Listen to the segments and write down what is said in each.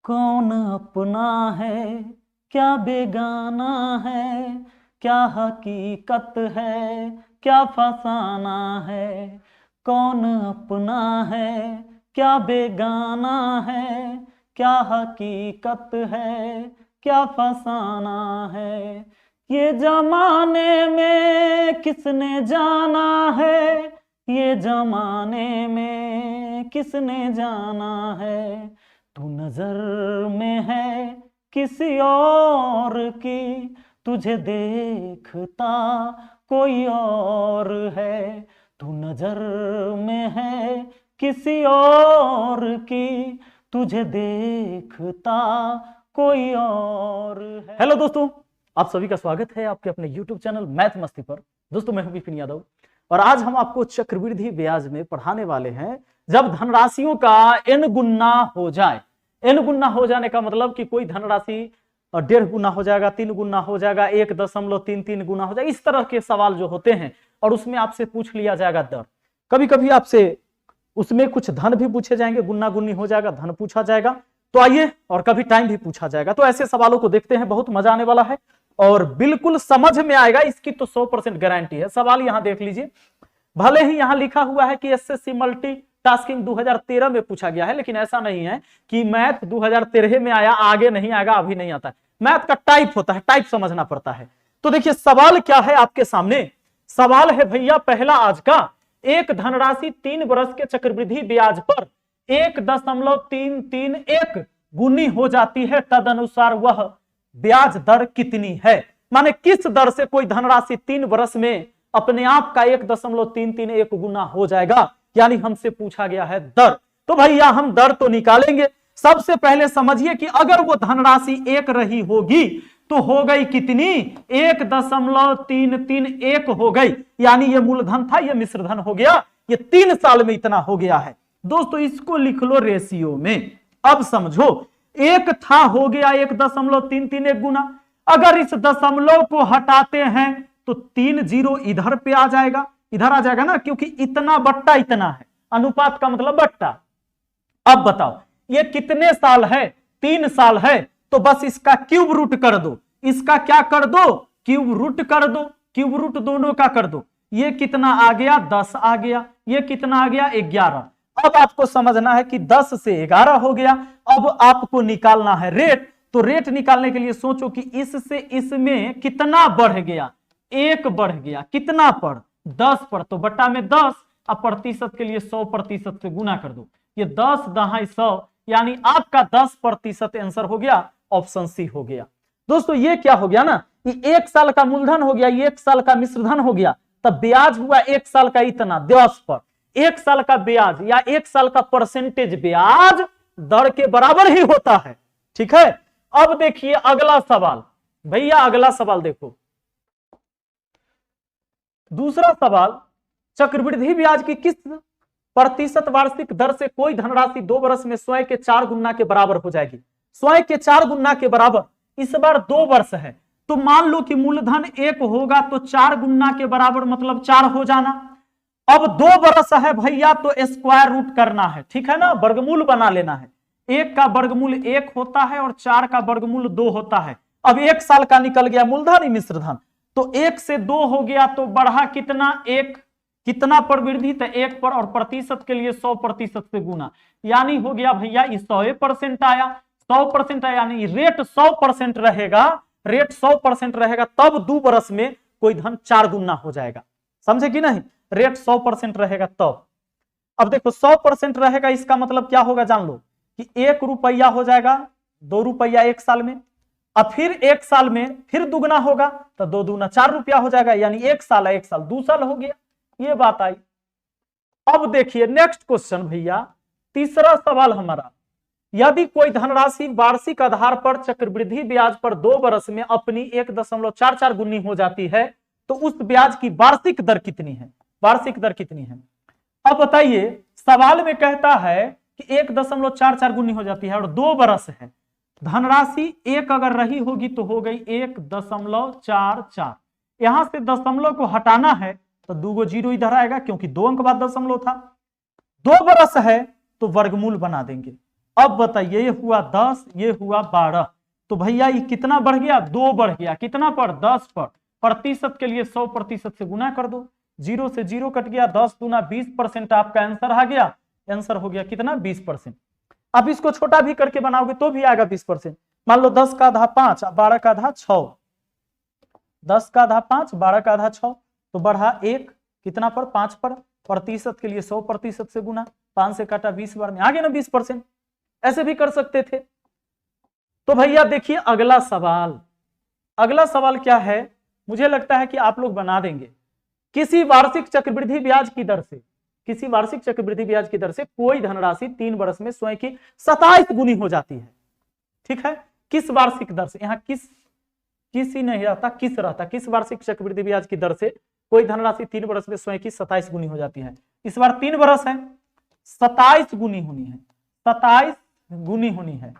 कौन अपना है क्या बेगाना है, क्या हकीकत है क्या फसाना है। कौन अपना है क्या बेगाना है, क्या हकीकत है क्या फसाना है। ये जमाने में किसने जाना है, ये जमाने में किसने जाना है। तू नजर में है किसी और की, तुझे देखता कोई और है। तू नजर में है किसी और की, तुझे देखता कोई और है। हेलो दोस्तों, आप सभी का स्वागत है आपके अपने YouTube चैनल मैथ मस्ती पर। दोस्तों मैं हूं विपिन यादव और आज हम आपको चक्रवृद्धि ब्याज में पढ़ाने वाले हैं जब धनराशियों का n गुना हो जाए। n गुना हो जाने का मतलब कि कोई धनराशि 1.5 गुना हो जाएगा, 3 गुना हो जाएगा, 1.33 गुना हो जाएगा। इस तरह के सवाल जो होते हैं और उसमें आपसे पूछ लिया जाएगा दर। कभी कभी आपसे उसमें कुछ धन भी पूछे जाएंगे, गुना गुनी हो जाएगा, धन पूछा जाएगा। तो आइए, और कभी टाइम भी पूछा जाएगा। तो ऐसे सवालों को देखते हैं, बहुत मजा आने वाला है और बिल्कुल समझ में आएगा, इसकी तो 100% गारंटी है। सवाल यहां देख लीजिए, भले ही यहां लिखा हुआ है कि एसएससी मल्टी टास्किंग 2013 में पूछा गया है, लेकिन ऐसा नहीं है कि मैथ 2013 में आया, आगे नहीं आएगा, अभी नहीं आता है। मैथ का टाइप होता है, टाइप समझना पड़ता है। तो देखिए सवाल क्या है आपके सामने। सवाल है भैया पहला आज का, एक धनराशि 3 वर्ष के चक्रवृद्धि ब्याज पर 1.331 गुनी हो जाती है, तदनुसार वह ब्याज दर कितनी है। माने किस दर से कोई धनराशि 3 वर्ष में अपने आप का 1.331 गुना हो जाएगा, यानी हमसे पूछा गया है दर। तो भैया हम दर तो निकालेंगे। सबसे पहले समझिए कि अगर वो धनराशि 1 रही होगी तो हो गई कितनी, 1.331 हो गई, यानी ये मूलधन था, ये मिश्रधन हो गया, ये 3 साल में इतना हो गया है। दोस्तों इसको लिख लो रेशियो में। अब समझो, एक था हो गया 1.331 गुना। अगर इस दशमलव को हटाते हैं तो 3 जीरो इधर पे आ जाएगा, इधर आ जाएगा ना, क्योंकि इतना बट्टा इतना है, अनुपात का मतलब बट्टा। अब बताओ ये कितने साल है, 3 साल है, तो बस इसका क्यूब रूट कर दो। इसका क्या कर दो, क्यूब रूट कर दो। क्यूब रूट दोनों का कर दो। ये कितना आ गया, 10 आ गया। ये कितना आ गया, 11। अब आपको समझना है कि 10 से 11 हो गया। अब आपको निकालना है रेट। तो रेट निकालने के लिए सोचो कि इससे इसमें कितना बढ़ गया, 1 बढ़ गया। कितना पर, 10 पर, तो बट्टा में 10। अब प्रतिशत के लिए 100% से गुना कर दो। ये 10 दहाई 100, यानी आपका 10% आंसर हो गया, ऑप्शन सी हो गया। दोस्तों ये क्या हो गया ना, ये 1 साल का मूलधन हो गया, ये 1 साल का मिश्रधन हो गया, तब ब्याज हुआ 1 साल का इतना 10 पर। 1 साल का ब्याज या 1 साल का परसेंटेज ब्याज दर के बराबर ही होता है। ठीक है। अब देखिए अगला सवाल, भैया अगला सवाल देखो, दूसरा सवाल, चक्रवृद्धि ब्याज की किस प्रतिशत वार्षिक दर से कोई धनराशि 2 वर्ष में स्वयं के 4 गुना के बराबर हो जाएगी। स्वयं के 4 गुना के बराबर, इस बार 2 वर्ष है, तो मान लो कि मूलधन 1 होगा तो 4 गुना के बराबर मतलब 4 हो जाना। अब 2 वर्ष है भैया, तो स्क्वायर रूट करना है, ठीक है ना, वर्गमूल बना लेना है। 1 का वर्गमूल 1 होता है और 4 का वर्गमूल 2 होता है। अब 1 साल का निकल गया मूलधन मिश्रधन, तो 1 से 2 हो गया, तो बढ़ा कितना, 1। कितना पर वृद्धि, तो 1 पर, और प्रतिशत के लिए 100% से गुना, यानी हो गया भैया 100% आया। 100% आया, यानी रेट 100% रहेगा। रेट 100% रहेगा तब 2 वर्ष में कोई धन 4 गुना हो जाएगा। समझे कि नहीं, रेट 100% रहेगा तब। अब देखो 100% रहेगा, इसका मतलब क्या होगा जान लो, कि 1 रुपया हो जाएगा 2 रुपया 1 साल में। अब फिर 1 साल में फिर दुगना होगा, तो 2 दूना 4 रुपया हो जाएगा, यानी 1 साल 1 साल 2 साल हो गया। ये बात आई। अब देखिए नेक्स्ट क्वेश्चन भैया, तीसरा सवाल हमारा, यदि कोई धनराशि वार्षिक आधार पर चक्रवृद्धि ब्याज पर 2 वर्ष में अपनी 1.44 गुनी हो जाती है, तो उस ब्याज की वार्षिक दर कितनी है। वार्षिक दर कितनी है। अब बताइए, सवाल में कहता है कि 1.44 गुनी हो जाती है और 2 वर्ष है। धनराशि 1 अगर रही होगी तो हो गई 1.44। यहां से दशमलव को हटाना है तो 2 जीरो इधर आएगा, क्योंकि 2 अंक बाद दशमलव था। 2 वर्ष है तो वर्गमूल बना देंगे। अब बताइए, ये हुआ 10, ये हुआ 12, तो भैया ये कितना बढ़ गया? 2 बढ़ गया। कितना पर? 10 पर। प्रतिशत के लिए 100% से गुना कर दो, 0 से 0 कट गया, 10 दूना 20% आपका आंसर आ गया। आंसर हो गया कितना? 20%। अब इसको छोटा भी करके बनाओगे तो भी आएगा 20%। मान लो 10 का आधा 5, 12 का आधा 6, 10 का आधा 5, 12 का आधा 6, तो बढ़ा 1 कितना पर? 5 पर। प्रतिशत के लिए 100% से गुना, 5 से काटा 20 बार में, आ गया ना 20%। ऐसे भी कर सकते थे। तो भैया देखिए अगला सवाल, अगला सवाल क्या है? मुझे लगता है कि आप लोग बना देंगे। किसी वार्षिक चक्रवृद्धि ब्याज की दर से, किसी वार्षिक चक्रवृद्धि ब्याज की दर से कोई धनराशि 3 वर्ष में स्वयं की 27 गुनी हो जाती है। ठीक है, किस वार्षिक दर से? यहां किस ही नहीं रहता, किस रहता। किस वार्षिक चक्रवृद्धि ब्याज की दर से कोई धनराशि 3 वर्ष में स्वयं की 27 गुनी हो जाती है। इस बार 3 वर्ष है, 27 गुनी होनी है, 27 गुनी होनी है।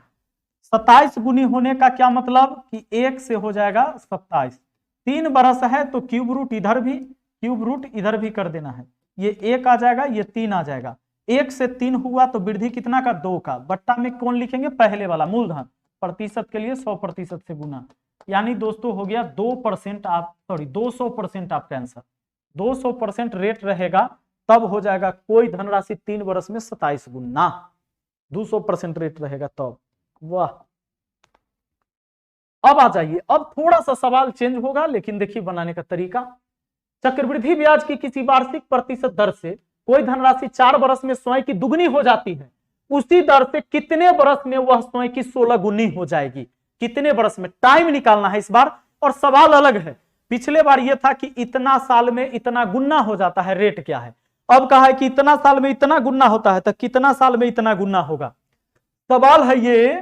27 गुनी होने का क्या मतलब कि 1 से हो जाएगा 27। 3 बरस है तो क्यूब रूट इधर भी, क्यूब रूट इधर भी कर देना है। ये 1 आ जाएगा, ये 3 आ जाएगा। 1 से 3 हुआ तो वृद्धि कितना का? 2 का। बट्टा में कौन लिखेंगे? पहले वाला मूलधन। प्रतिशत के लिए 100% से गुना, यानी दोस्तों हो गया 2%। आप सॉरी 200% आपका आंसर 200% रेट रहेगा तब हो जाएगा कोई धनराशि 3 वर्ष में 27 गुना। 200% रेट रहेगा तब। वाह, अब आ जाइए, अब थोड़ा सा सवाल चेंज होगा, लेकिन देखिए बनाने का तरीका। चक्रवृद्धि ब्याज की किसी वार्षिक प्रतिशत दर से कोई धनराशि 4 वर्ष में स्वयं की दुगनी हो जाती है, उसी दर से कितने वर्ष में वह स्वयं की 16 गुनी हो जाएगी? कितने वर्ष में? टाइम निकालना है इस बार, और सवाल अलग है। पिछले बार यह था कि इतना साल में इतना गुना हो जाता है, रेट क्या है। अब कहा है कि इतना साल में इतना गुना होता है, तो कितना साल में इतना गुना होगा? सवाल है ये,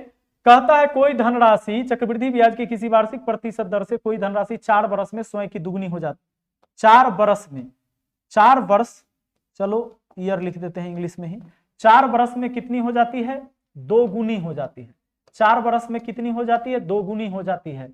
कहता है कोई धनराशि चक्रवृद्धि ब्याज की किसी वार्षिक प्रतिशत दर से कोई धनराशि 4 वर्ष में स्वयं की दुगनी हो जाती। 4 वर्ष में, 4 वर्ष, चलो ईयर लिख देते हैं इंग्लिश में ही। 4 वर्ष में कितनी हो जाती है? 2 गुनी हो जाती है। 4 वर्ष में कितनी हो जाती है? 2 गुनी हो जाती है।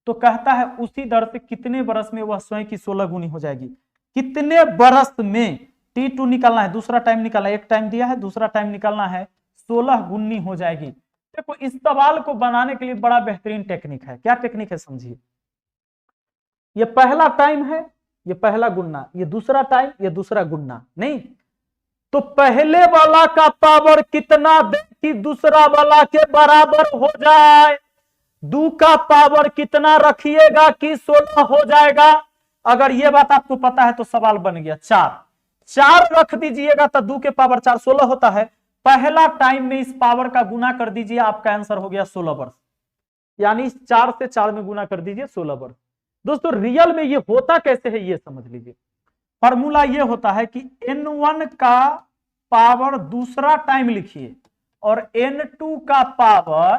तो कहता है उसी दर से कितने वर्ष में वह स्वयं की 16 गुनी हो जाएगी? कितने वर्ष में? T2 निकालना है, दूसरा टाइम निकालना है। एक टाइम दिया है, दूसरा टाइम निकालना है। 16 गुनी हो जाएगी। देखो इस सवाल को बनाने के लिए बड़ा बेहतरीन टेक्निक है। क्या टेक्निक है समझिए। ये पहला टाइम है, ये पहला गुना, ये दूसरा टाइम, ये दूसरा गुना। नहीं तो पहले वाला का पावर कितना दे कि दूसरा वाला के बराबर हो जाए? 2 का पावर कितना रखिएगा कि 16 हो जाएगा? अगर ये बात आपको पता है तो सवाल बन गया। 4 रख दीजिएगा तो 2 के पावर 4 16 होता है। पहला टाइम में इस पावर का गुना कर दीजिए, आपका आंसर हो गया 16 वर्ष। यानी 4 से 4 में गुना कर दीजिए 16 वर्ष। दोस्तों रियल में ये होता कैसे है ये समझ लीजिए। फॉर्मूला ये होता है कि n1 का पावर दूसरा टाइम लिखिए और n2 का पावर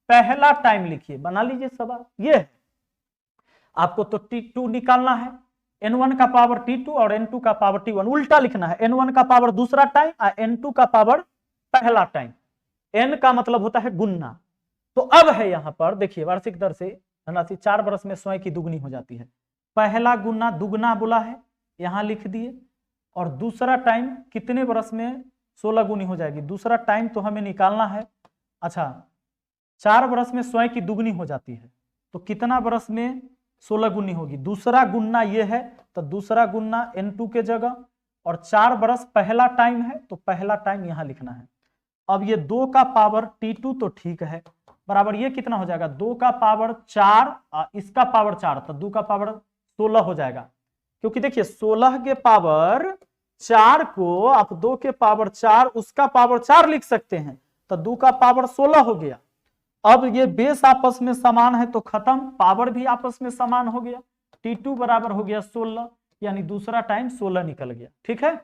पहला टाइम लिखिए। बना लीजिए सवाल। ये है आपको तो T2 निकालना है, n1 का पावर T2 और n2 का पावर T1 उल्टा लिखना है। n1 का पावर दूसरा टाइम और n2 का पावर पहला टाइम। n का मतलब होता है गुना। तो अब है यहां पर देखिए वार्षिक दर से धनराशि 4 वर्ष में स्वयं की दुगनी हो जाती है। पहला गुना दुगना बोला है, यहां लिख दिए। और दूसरा टाइम कितने वर्ष में 16 गुनी हो जाएगी? दूसरा टाइम तो हमें निकालना है। अच्छा 4 वर्ष में स्वयं की दुगनी हो जाती है तो कितना वर्ष में 16 गुनी होगी? दूसरा गुना ये है तो दूसरा गुना n2 के जगह, और 4 वर्ष पहला टाइम है तो पहला टाइम यहां लिखना है। अब ये 2 का पावर T2 तो ठीक है, बराबर ये कितना हो जाएगा? 2 का पावर 4 इसका पावर 4 तो 2 का पावर 16 हो जाएगा। क्योंकि देखिए 16 के पावर 4 को आप 2 के पावर 4 उसका पावर 4 लिख सकते हैं, तो 2 का पावर 16 हो गया। अब ये बेस आपस में समान है तो खत्म, पावर भी आपस में समान हो गया। T2 बराबर हो गया 16, यानी दूसरा टाइम 16 निकल गया। ठीक है,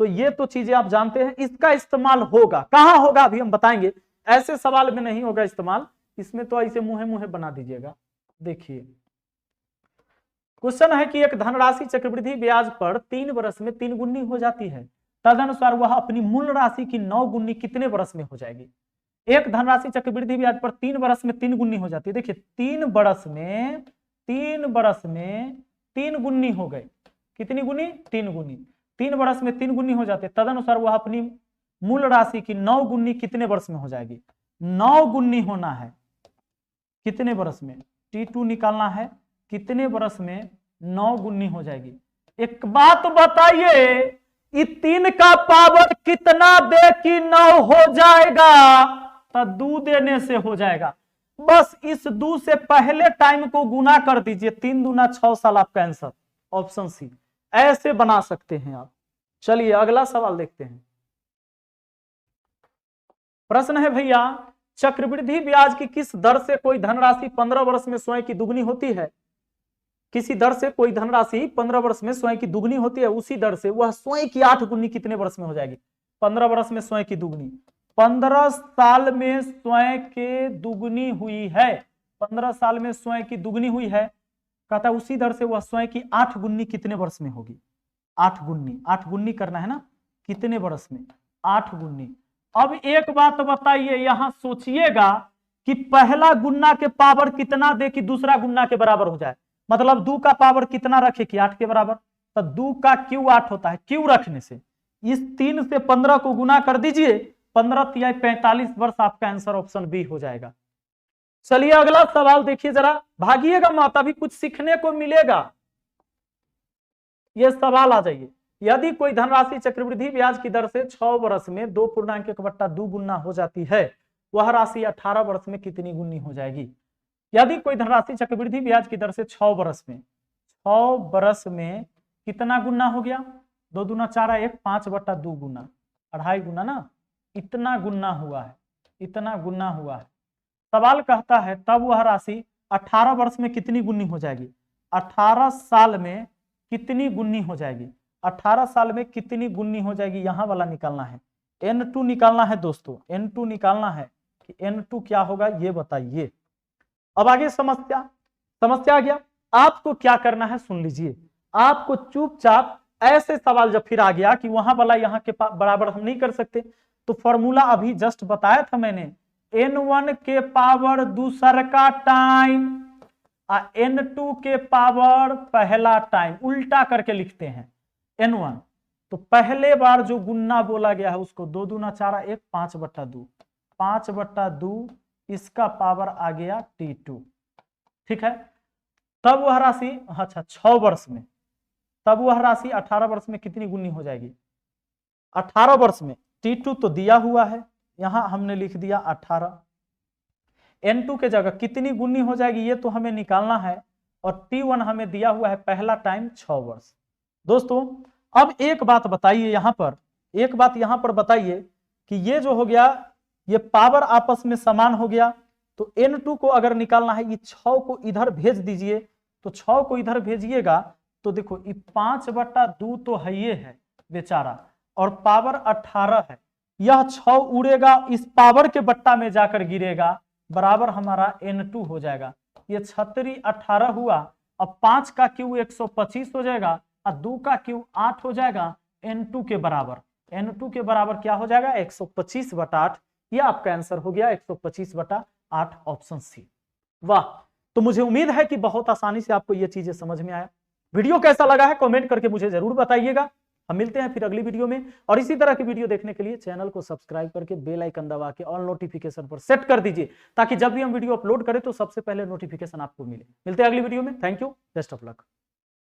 तो ये तो चीजें आप जानते हैं। इसका इस्तेमाल होगा कहां होगा अभी हम बताएंगे। ऐसे सवाल में नहीं होगा इस्तेमाल, इसमें तो ऐसे मुहे मुहे बना दीजिएगा। देखिए क्वेश्चन है कि एक धनराशि चक्रवृद्धि ब्याज पर 3 वर्ष में 3 गुनी हो जाती है, तदनुसार वह अपनी मूल राशि की 9 गुनी कितने वर्ष में हो जाएगी? एक धनराशि चक्रवृद्धि ब्याज पर 3 वर्ष में 3 गुनी हो जाती है। देखिए 3 वर्ष में 3 गुनी हो गई। कितनी गुनी? 3 गुनी। 3 वर्ष में 3 गुनी हो जाते, तदनुसार वह अपनी मूल राशि की 9 गुनी कितने वर्ष में हो जाएगी? 9 गुनी होना है कितने वर्ष में? T2 निकालना है कितने वर्ष में 9 गुनी हो जाएगी? एक बात बताइए, ये 3 का पावर कितना दे कि 9 हो जाएगा? तो 2 देने से हो जाएगा। बस इस 2 से पहले टाइम को गुना कर दीजिए, 3 दूना 6 साल आपका आंसर ऑप्शन सी। ऐसे बना सकते हैं आप। चलिए अगला सवाल देखते हैं। प्रश्न है भैया, चक्रवृद्धि ब्याज की किस दर से कोई धनराशि 15 वर्ष में स्वयं की दुगनी होती है? किसी दर से कोई धनराशि 15 वर्ष में स्वयं की दुगनी होती है, उसी दर से वह स्वयं की 8 गुनी कितने वर्ष में हो जाएगी? 15 वर्ष में स्वयं की दुगनी, 15 साल में स्वयं के दुगनी हुई है, 15 साल में स्वयं की दुगनी हुई है, कहता है उसी दर से वह स्वयं की 8 गुनी कितने वर्ष में होगी? 8 गुनी, 8 गुनी करना है ना, कितने वर्ष में? 8 गुनी। अब एक बात बताइए, यहां सोचिएगा कि पहला गुना के पावर कितना दे कि दूसरा गुना के बराबर हो जाए, मतलब 2 का पावर कितना रखे कि 8 के बराबर, तो 2 का क्यू 8 होता है। क्यू रखने से इस 3 से 15 को गुना कर दीजिए, 15 तिहाई 45 वर्ष, आपका आंसर ऑप्शन बी हो जाएगा। चलिए अगला सवाल देखिए जरा, भागिएगा मत, अभी कुछ सीखने को मिलेगा। यह सवाल आ जाइए, यदि कोई धनराशि चक्रवृद्धि ब्याज की दर से 6 वर्ष में 2.1/2 गुना हो जाती है, वह राशि 18 वर्ष में कितनी गुनी हो जाएगी? यदि कोई धनराशि चक्रवृद्धि ब्याज की दर से 6 वर्ष में कितना गुना हो गया? 2 दूना 4 1, 5/2 गुना, 2.5 गुना ना, इतना गुना हुआ है, इतना गुना हुआ है। सवाल कहता है तब वह राशि 18 वर्ष में कितनी गुनी हो जाएगी? 18 साल में कितनी गुनी हो जाएगी? 18 साल में कितनी गुनी हो जाएगी, यहां वाला निकालना है। N2 निकालना है दोस्तों, N2 निकालना है कि N2 क्या होगा ये बताइए। अब आगे समस्या आ गया। आपको क्या करना है सुन लीजिए, आपको चुपचाप ऐसे सवाल जब फिर आ गया कि वहां वाला यहाँ के बराबर हम नहीं कर सकते, तो फॉर्मूला अभी जस्ट बताया था मैंने, N1 के पावर दूसर का टाइम, N2 के पावर पहला टाइम, उल्टा करके लिखते हैं N1। तो पहले बार जो गुन्ना बोला गया है उसको 2 दूना 4 1, 5/2, 5/2, इसका पावर आ गया T2, ठीक है। तब वह राशि, अच्छा 6 वर्ष में, तब वह राशि 18 वर्ष में कितनी गुनी हो जाएगी? 18 वर्ष में T2 तो दिया हुआ है, यहां हमने लिख दिया 18, N2 के जगह कितनी गुनी हो जाएगी ये तो हमें निकालना है, और T1 हमें दिया हुआ है पहला टाइम 6 वर्ष। दोस्तों अब एक बात बताइए, यहां पर एक बात यहां पर बताइए कि ये जो हो गया ये पावर आपस में समान हो गया, तो N2 को अगर निकालना है, ये 6 को इधर भेज दीजिए, तो 6 को इधर भेजिएगा तो देखो ये 5/2 तो है ये है बेचारा, और पावर 18 है, यह 6 उड़ेगा इस पावर के बट्टा में जाकर गिरेगा, बराबर हमारा N2 हो जाएगा। ये 36 18 हुआ, अब 5 का क्यू 125 हो जाएगा और 2 का क्यू 8 हो जाएगा, N2 के बराबर, N2 के बराबर क्या हो जाएगा? 125/8, यह आपका आंसर हो गया 125/8, ऑप्शन सी। वाह, तो मुझे उम्मीद है कि बहुत आसानी से आपको ये चीजें समझ में आया। वीडियो कैसा लगा है कमेंट करके मुझे जरूर बताइएगा। हम मिलते हैं फिर अगली वीडियो में, और इसी तरह की वीडियो देखने के लिए चैनल को सब्सक्राइब करके बेल आइकन दबा के ऑल नोटिफिकेशन पर सेट कर दीजिए, ताकि जब भी हम वीडियो अपलोड करें तो सबसे पहले नोटिफिकेशन आपको मिले। मिलते हैं अगली वीडियो में, thank you, best of luck.